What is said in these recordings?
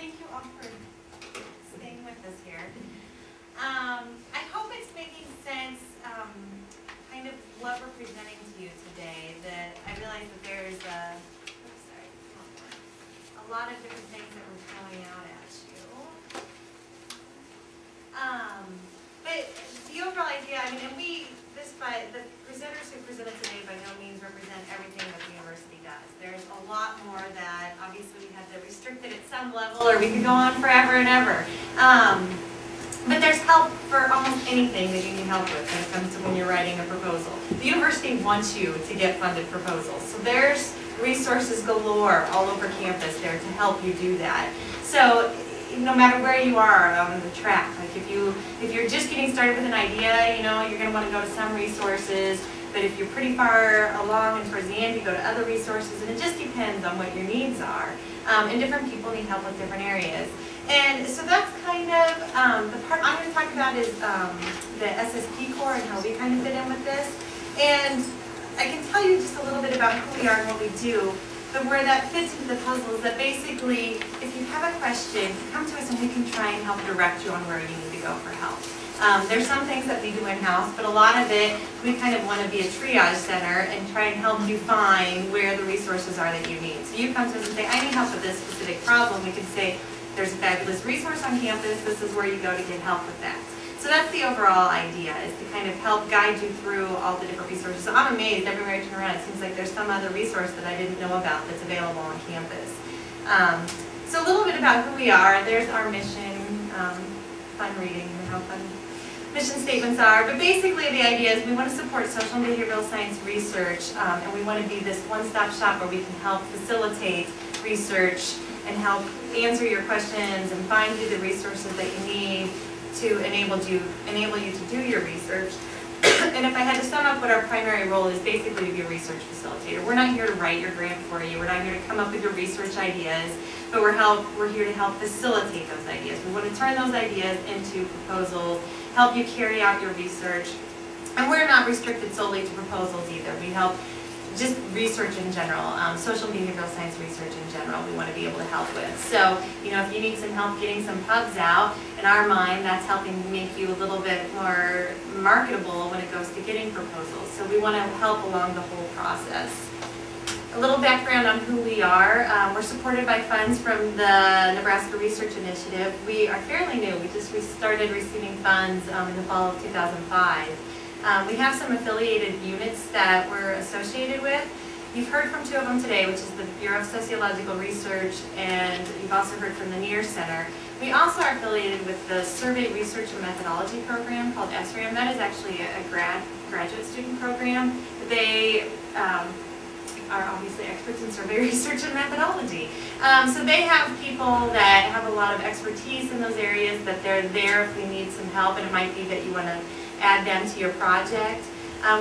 Thank you all for staying with us here. I hope it's making sense, kind of what we're presenting to you today. That I realize that there's a lot of different things that we're throwing out at you. But the overall idea, I mean, and the presenters who presented today by no means represent everything that the university does. There's a lot more that obviously we had to restrict it at some level, or we could go on forever and ever. But there's help for almost anything that you need help with when it comes to when you're writing a proposal. The university wants you to get funded proposals. So there's resources galore all over campus there to help you do that. So no matter where you are on the track, like if you're just getting started with an idea, you know, you're going to want to go to some resources. But if you're pretty far along and towards the end, you go to other resources, and it just depends on what your needs are. And different people need help with different areas. And so that's kind of the part I'm going to talk about is the SSP core and how we kind of fit in with this. And I can tell you just a little bit about who we are and what we do, but where that fits into the puzzle is that basically, if you have a question, come to us and we can try and help direct you on where you need to go for help. There's some things that we do in-house, but a lot of it, we kind of want to be a triage center and try and help you find where the resources are that you need. So you come to us and say, I need help with this specific problem. We can say, there's a fabulous resource on campus. This is where you go to get help with that. So that's the overall idea, is to kind of help guide you through all the different resources. So I'm amazed everywhere I turn around, it seems like there's some other resource that I didn't know about that's available on campus. So a little bit about who we are. There's our mission, fun reading, and how fun mission statements are. But basically the idea is we want to support social and behavioral science research, and we want to be this one-stop shop where we can help facilitate research and help answer your questions and find you the resources that you need to enable you to do your research. And if I had to sum up what our primary role is, basically to be a research facilitator. We're not here to write your grant for you. We're not here to come up with your research ideas, but we're here to help facilitate those ideas. We want to turn those ideas into proposals, help you carry out your research. And we're not restricted solely to proposals either. We help just research in general, social and behavioral science research in general, we want to be able to help with. So, you know, if you need some help getting some pubs out, in our mind, that's helping make you a little bit more marketable when it goes to getting proposals. So we want to help along the whole process. A little background on who we are. We're supported by funds from the Nebraska Research Initiative. We are fairly new. We started receiving funds in the fall of 2005. We have some affiliated units that we're associated with. You've heard from two of them today, which is the Bureau of Sociological Research, and you've also heard from the NEAR Center. We also are affiliated with the Survey Research and Methodology program called SRAM. That is actually a graduate student program. They are obviously experts in survey research and methodology. So they have people that have a lot of expertise in those areas, that they're there if we need some help, and it might be that you want to add them to your project.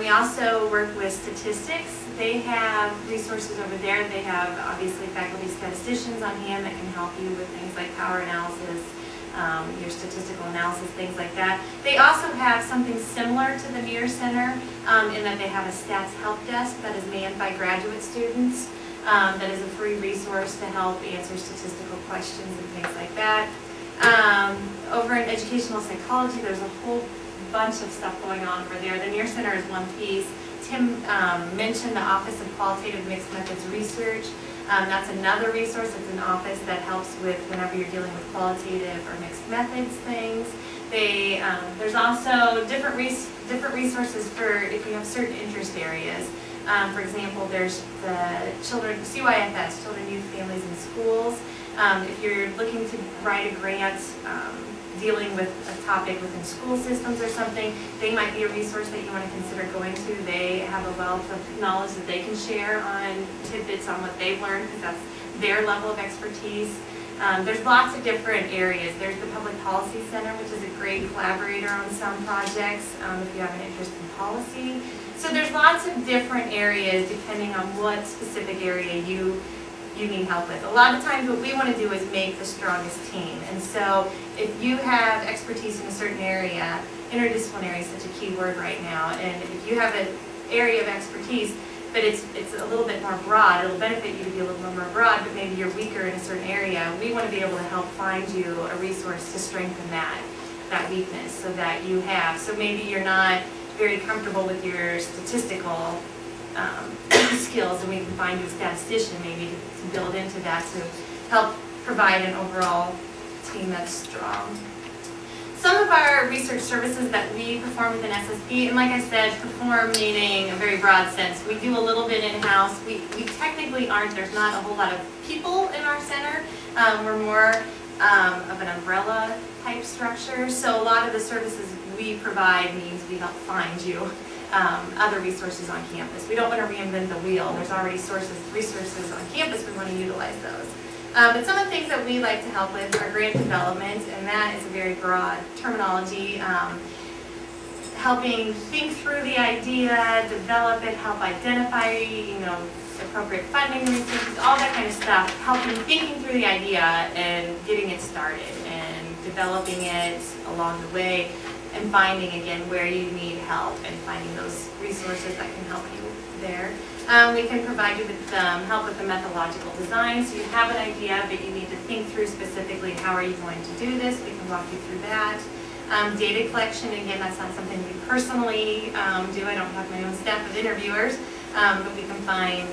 We also work with statistics. They have resources over there. They have obviously faculty statisticians on hand that can help you with things like power analysis, your statistical analysis, things like that. They also have something similar to the NEAR Center in that they have a stats help desk that is manned by graduate students. That is a free resource to help answer statistical questions and things like that. Over in educational psychology, there's a whole bunch of stuff going on over there. The NEAR Center is one piece. Tim mentioned the Office of Qualitative Mixed Methods Research. That's another resource. It's an office that helps with whenever you're dealing with qualitative or mixed methods things. There's also different resources for if you have certain interest areas. For example, there's the CYFS, Children, Youth, Families, and Schools. If you're looking to write a grant dealing with a topic within school systems or something, they might be a resource that you want to consider going to. They have a wealth of knowledge that they can share on tidbits on what they've learned, because that's their level of expertise. There's lots of different areas. There's the Public Policy Center, which is a great collaborator on some projects if you have an interest in policy. So there's lots of different areas depending on what specific area you need help with. A lot of times what we want to do is make the strongest team. And so if you have expertise in a certain area, interdisciplinary is such a key word right now, and if you have an area of expertise, but it's a little bit more broad. It'll benefit you to be a little more broad, but maybe you're weaker in a certain area. We want to be able to help find you a resource to strengthen that weakness so that you have. So maybe you're not very comfortable with your statistical skills, and we can find you a statistician maybe to build into that to help provide an overall team that's strong. Some of our research services that we perform within SSP, and like I said, perform meaning a very broad sense. We do a little bit in-house. We technically aren't, there's not a whole lot of people in our center. We're more of an umbrella type structure. So a lot of the services we provide means we help find you other resources on campus. We don't want to reinvent the wheel. There's already resources on campus. We want to utilize those. But some of the things that we like to help with are grant development, and that is a very broad terminology. Helping think through the idea, develop it, help identify, appropriate funding resources, all that kind of stuff. Helping thinking through the idea and getting it started and developing it along the way, and finding again where you need help and finding those resources that can help you there. We can provide you with help with the methodological design, so you have an idea, but you need to think through specifically how are you going to do this. We can walk you through that. Data collection, again, that's not something we personally do. I don't have my own staff of interviewers, but we can find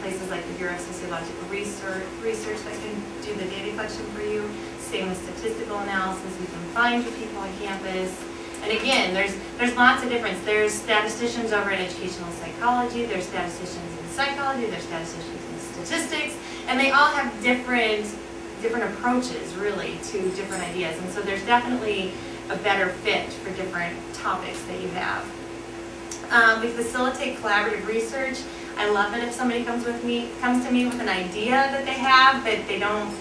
places like the Bureau of Sociological Research that can do the data collection for you. Same with statistical analysis. We can find you people on campus. And again, there's lots of difference. There's statisticians over in educational psychology, there's statisticians in psychology, there's statisticians in statistics, and they all have different approaches, really, to different ideas. And so there's definitely a better fit for different topics that you have. We facilitate collaborative research. I love it if somebody comes to me with an idea that they have, but they don't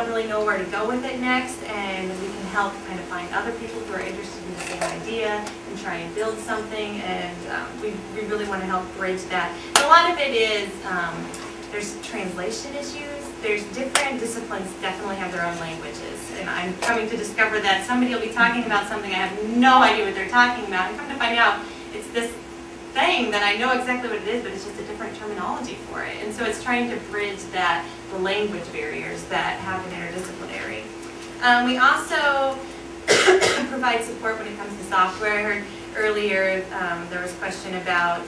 really know where to go with it next, and we can help kind of find other people who are interested in the same idea and try and build something, and we really want to help bridge that. And a lot of it is, there's translation issues. There's different disciplines definitely have their own languages, and I'm coming to discover that somebody will be talking about something I have no idea what they're talking about, and come to find out it's this thing that I know exactly what it is, but it's just a different terminology for it. And so it's trying to bridge the language barriers that happen interdisciplinary. We also provide support when it comes to software. I heard earlier there was a question about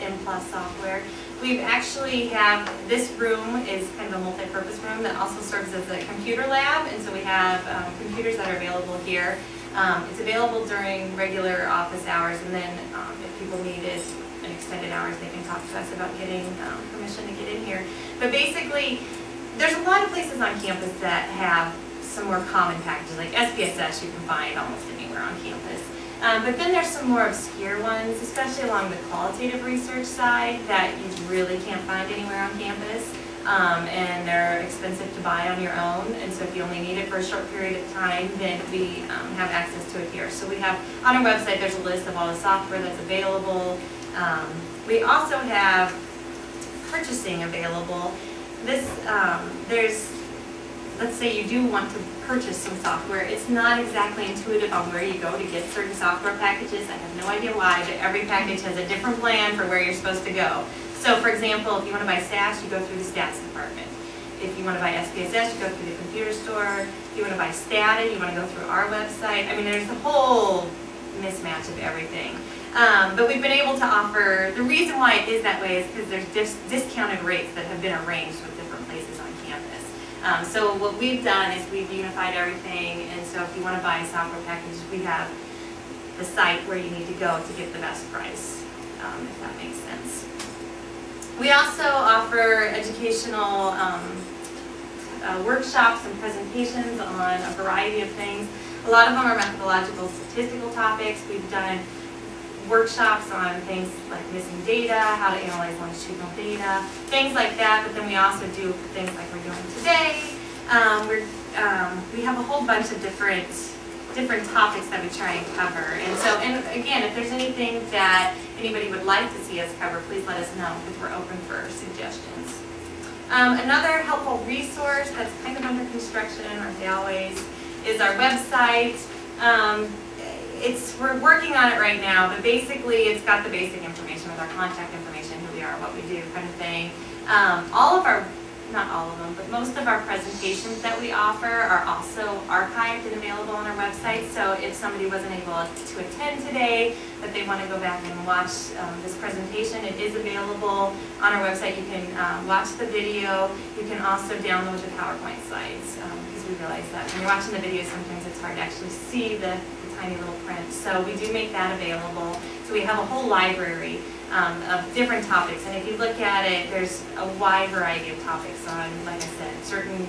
M+ software. We actually have, this room is kind of a multi-purpose room that also serves as a computer lab, and so we have computers that are available here. It's available during regular office hours, and then if people need it in extended hours, they can talk to us about getting permission to get in here. But basically, there's a lot of places on campus that have some more common packages, like SPSS you can find almost anywhere on campus. But then there's some more obscure ones, especially along the qualitative research side, that you really can't find anywhere on campus. And they're expensive to buy on your own, and so if you only need it for a short period of time, then we have access to it here. So we have, on our website, there's a list of all the software that's available. We also have purchasing available. This, let's say you do want to purchase some software. It's not exactly intuitive on where you go to get certain software packages. I have no idea why, but every package has a different plan for where you're supposed to go. So for example, if you want to buy SAS, you go through the stats department. If you want to buy SPSS, you go through the computer store. If you want to buy Stata, you want to go through our website. I mean, there's a whole mismatch of everything. But we've been able to offer, the reason why it is that way is because there's discounted rates that have been arranged with different places on campus. So what we've done is we've unified everything, and so if you want to buy a software package, we have the site where you need to go to get the best price, if that makes sense. We also offer educational workshops and presentations on a variety of things. A lot of them are methodological statistical topics. We've done workshops on things like missing data, how to analyze longitudinal data, things like that, but then we also do things like we're doing today. We have a whole bunch of different topics that we try and cover. And so, and again, if there's anything that anybody would like to see us cover, please let us know, because we're open for suggestions. Another helpful resource that's kind of under construction, aren't they always, is our website. We're working on it right now, but basically it's got the basic information with our contact information, who we we are, what we do kind of thing. Not all of them, but most of our presentations that we offer are also archived and available on our website. So if somebody wasn't able to attend today, but they want to go back and watch this presentation, it is available on our website. You can watch the video. You can also download the PowerPoint slides, because we realize that when you're watching the video, sometimes it's hard to actually see the tiny little print. So we do make that available. So we have a whole library of different topics, and if you look at it, there's a wide variety of topics on, like I said, certain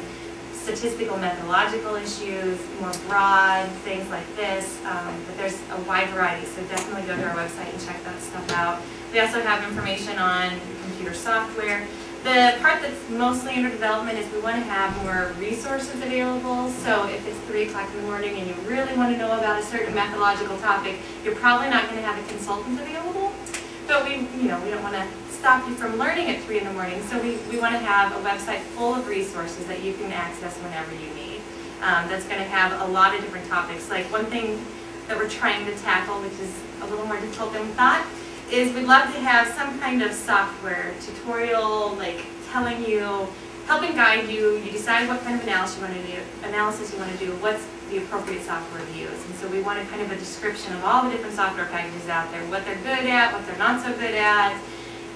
statistical methodological issues, more broad things like this, but there's a wide variety, so definitely go to our website and check that stuff out. We also have information on computer software. The part that's mostly under development is we want to have more resources available. So if it's 3 o'clock in the morning and you really want to know about a certain methodological topic, you're probably not going to have a consultant available. But we don't want to stop you from learning at 3 in the morning. So we want to have a website full of resources that you can access whenever you need. That's going to have a lot of different topics. Like one thing that we're trying to tackle, which is a little more difficult than we thought, is we'd love to have some kind of software tutorial, like telling you, helping guide you. You decide what kind of analysis you want to do, what's the appropriate software to use. And so we want a kind of a description of all the different software packages out there, what they're good at, what they're not so good at,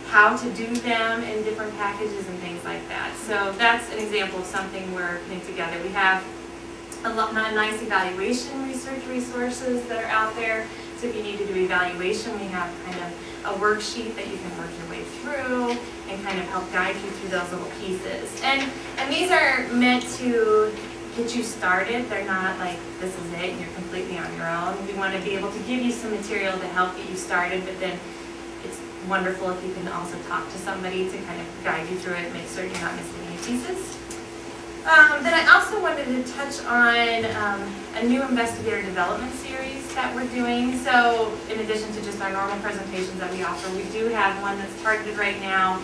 how to do them in different packages and things like that. So that's an example of something we're putting together. We have a lot of nice evaluation research resources that are out there. So if you need to do evaluation, we have kind of a worksheet that you can work your way through and kind of help guide you through those little pieces. And these are meant to get you started. They're not like, this is it and you're completely on your own. We want to be able to give you some material to help get you started, but then it's wonderful if you can also talk to somebody to kind of guide you through it, make sure you're not missing any pieces. Then I also wanted to touch on a new investigator development series that we're doing. So in addition to just our normal presentations that we offer, we do have one that's targeted right now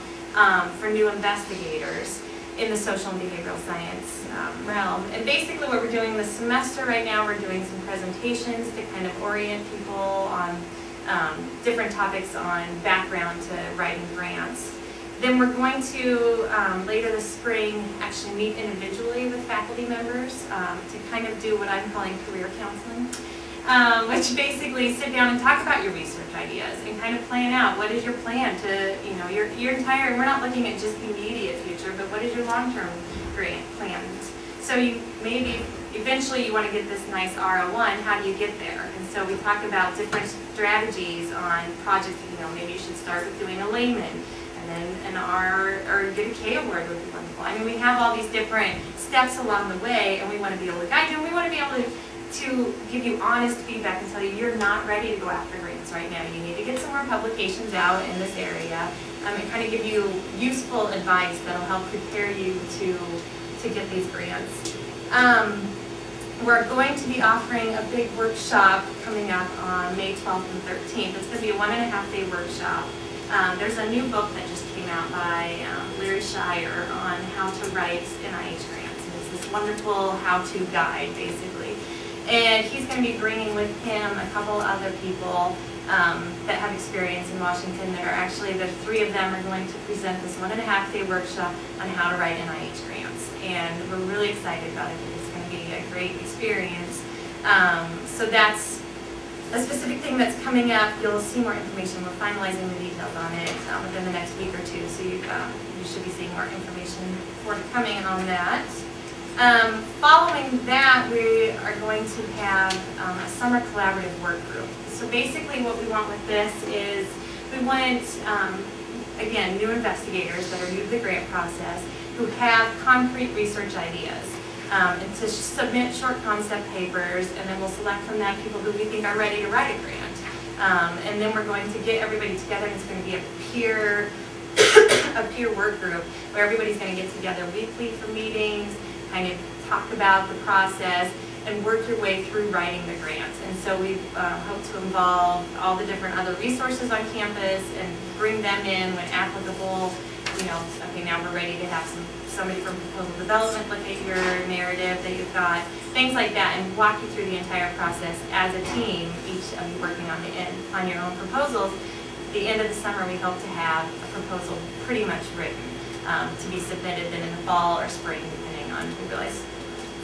for new investigators in the social and behavioral science realm. And basically what we're doing this semester right now, we're doing some presentations to kind of orient people on different topics on background to writing grants. Then we're going to, later this spring, actually meet individually with faculty members to kind of do what I'm calling career counseling, which basically sit down and talk about your research ideas and kind of plan out what is your plan to, your entire, and we're not looking at just the immediate future, but what is your long-term grant plans? So maybe eventually you want to get this nice R01, how do you get there? And so we talk about different strategies on projects, maybe you should start with doing a layman, and then an R or get a K award would be wonderful. I mean, we have all these different steps along the way, and we want to be able to guide you, and we want to be able to give you honest feedback and tell you you're not ready to go after grants right now. You need to get some more publications out in this area, and kind of give you useful advice that'll help prepare you to get these grants. We're going to be offering a big workshop coming up on May 12th and 13th. It's going to be a 1.5-day workshop. There's a new book that just came out by Larry Shire on how to write NIH grants. And it's this wonderful how-to guide, basically. And he's going to be bringing with him a couple other people that have experience in Washington that are actually, the 3 of them are going to present this 1.5-day workshop on how to write NIH grants. And we're really excited about it because it's going to be a great experience. So that's a specific thing that's coming up. You'll see more information. We're finalizing the details on it within the next week or 2. So you should be seeing more information forthcoming on that. Following that, we are going to have a summer collaborative work group. So basically what we want with this is we want, again, new investigators that are new to the grant process who have concrete research ideas. And to submit short concept papers, and then we'll select from that people who we think are ready to write a grant. And then we're going to get everybody together, and it's going to be a peer work group where everybody's going to get together weekly for meetings, kind of talk about the process, and work your way through writing the grants. And so we hope to involve all the different other resources on campus and bring them in when applicable. Okay, now we're ready to have somebody from proposal development look at your narrative that you've got, things like that, and walk you through the entire process as a team, each of you working on your own proposals. the end of the summer, we hope to have a proposal pretty much written to be submitted then in the fall or spring, depending on, we realize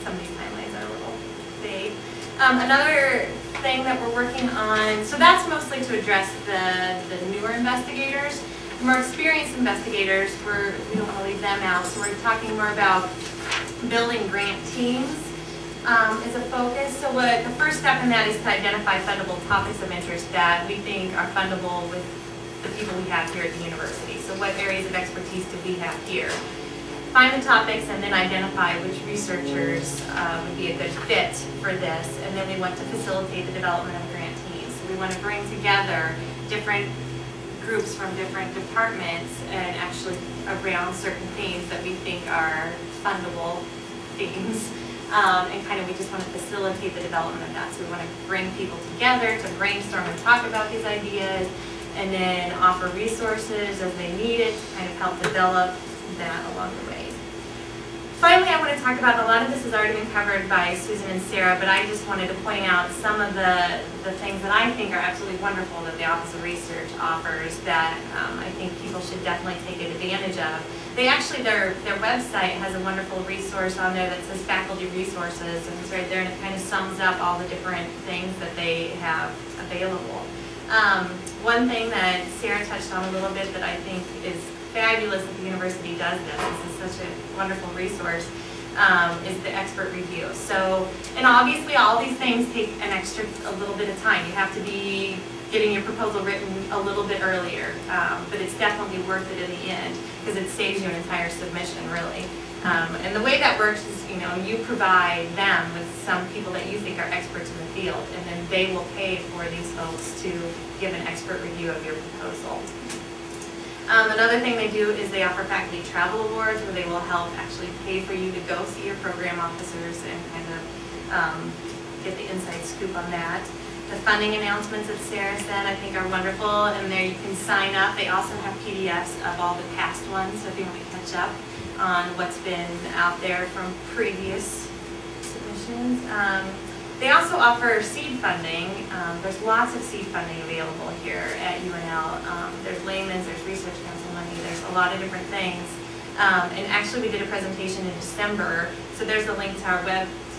some of these timelines are a little vague. Another thing that we're working on, so that's mostly to address the newer investigators. The more experienced investigators, we don't want to leave them out, so we're talking more about building grant teams is a focus. So the first step in that is to identify fundable topics of interest that we think are fundable with the people we have here at the university. So what areas of expertise do we have here? Find the topics and then identify which researchers would be a good fit for this, and then we want to facilitate the development of grant teams. So we want to bring together different groups from different departments and actually around certain themes that we think are fundable themes. And kind of we just want to facilitate the development of that. So we want to bring people together to brainstorm and talk about these ideas, and then offer resources as they need it to kind of help develop that along the way. Finally, I want to talk about, a lot of this has already been covered by Susan and Sarah, but I just wanted to point out some of the things that I think are absolutely wonderful that the Office of Research offers that I think people should definitely take advantage of. They actually, their website has a wonderful resource on there that says faculty resources, and it's right there, and it kind of sums up all the different things that they have available. One thing that Sarah touched on a little bit that I think is fabulous that the university does this is such a wonderful resource, is the expert review. So, and obviously all these things take a little bit of time. You have to be getting your proposal written a little bit earlier, but it's definitely worth it in the end because it saves you an entire submission, really. And the way that works is, you provide them with some people that you think are experts in the field, and then they will pay for these folks to give an expert review of your proposal. Another thing they do is they offer faculty travel awards where they will help actually pay for you to go see your program officers and kind of get the inside scoop on that. The funding announcements that Sarah said I think are wonderful, and there you can sign up. They also have PDFs of all the past ones, so if you want to catch up on what's been out there from previous submissions. They also offer seed funding. There's lots of seed funding available here at UNL. There's layman's, there's research council money, there's a lot of different things. And actually we did a presentation in December, so there's a link to our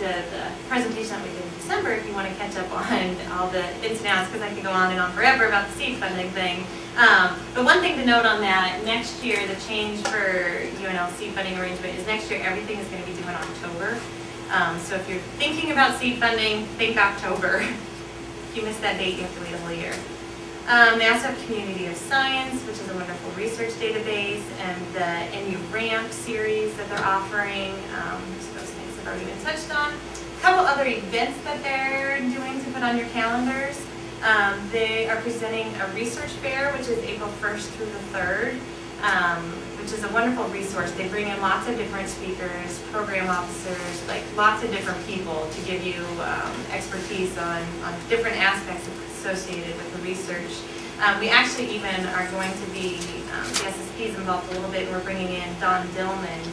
to the presentation that we did in December if you want to catch up on all the ins and outs, because I could go on and on forever about the seed funding thing. But one thing to note on that, next year the change for UNL seed funding arrangement is next year everything is going to be due in October. So if you're thinking about seed funding, think October. If you miss that date, you have to wait a whole year. They also have Community of Science, which is a wonderful research database, and the NU Ramp series that they're offering. So those things have already been touched on. A couple other events that they're doing to put on your calendars. They are presenting a research fair, which is April 1st through the 3rd. Which is a wonderful resource. They bring in lots of different speakers, program officers, like lots of different people to give you expertise on different aspects associated with the research. We actually even are going to be, the SSP is involved a little bit, and we're bringing in Don Dillman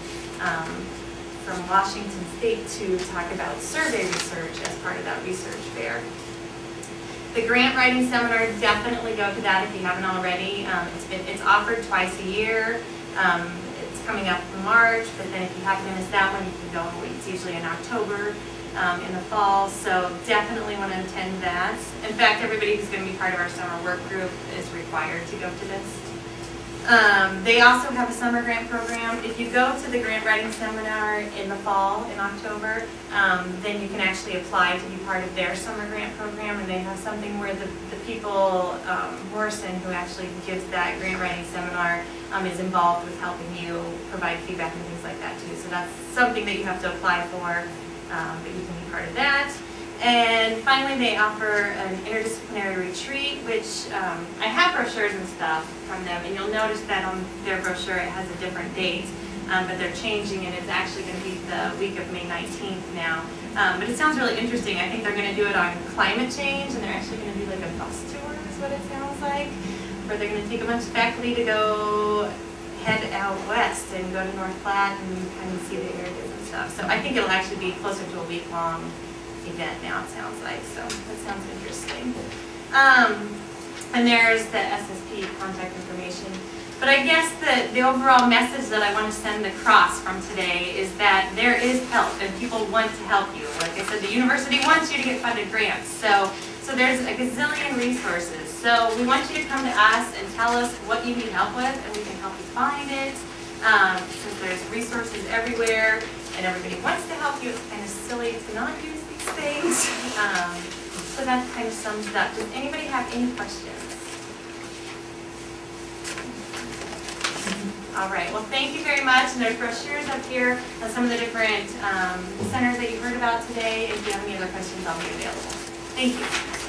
from Washington State to talk about survey research as part of that research fair. The grant writing seminar, definitely go to that if you haven't already. It's offered twice a year. It's coming up in March, but then if you happen to miss that one, you can go. It's usually in October, in the fall. So definitely want to attend that. In fact, everybody who's going to be part of our summer work group is required to go to this. They also have a summer grant program. If you go to the grant writing seminar in the fall, in October, then you can actually apply to be part of their summer grant program, and they have something where the people, Morrison, who actually gives that grant writing seminar, is involved with helping you provide feedback and things like that too. So that's something that you have to apply for, but you can be part of that. And finally, they offer an interdisciplinary retreat, which I have brochures and stuff from them, and you'll notice that on their brochure it has a different date, but they're changing, and it's actually going to be the week of May 19th now. But it sounds really interesting. I think they're going to do it on climate change, and they're actually going to do like a bus tour is what it sounds like, where they're going to take a bunch of faculty to go head out west and go to North Platte and kind of see the areas and stuff. So I think it'll actually be closer to a week-long event now, it sounds like, so that sounds interesting. And there's the SSP contact information. But I guess the overall message that I want to send across from today is that there is help and people want to help you. Like I said, the university wants you to get funded grants. So there's a gazillion resources. So we want you to come to us and tell us what you need help with, and we can help you find it. Since there's resources everywhere and everybody wants to help you, it's kind of silly to not use these things. So that kind of sums it up. Does anybody have any questions? All right, well, thank you very much. And there's brochures up here of some of the different centers that you heard about today. If you have any other questions, I'll be available. Thank you.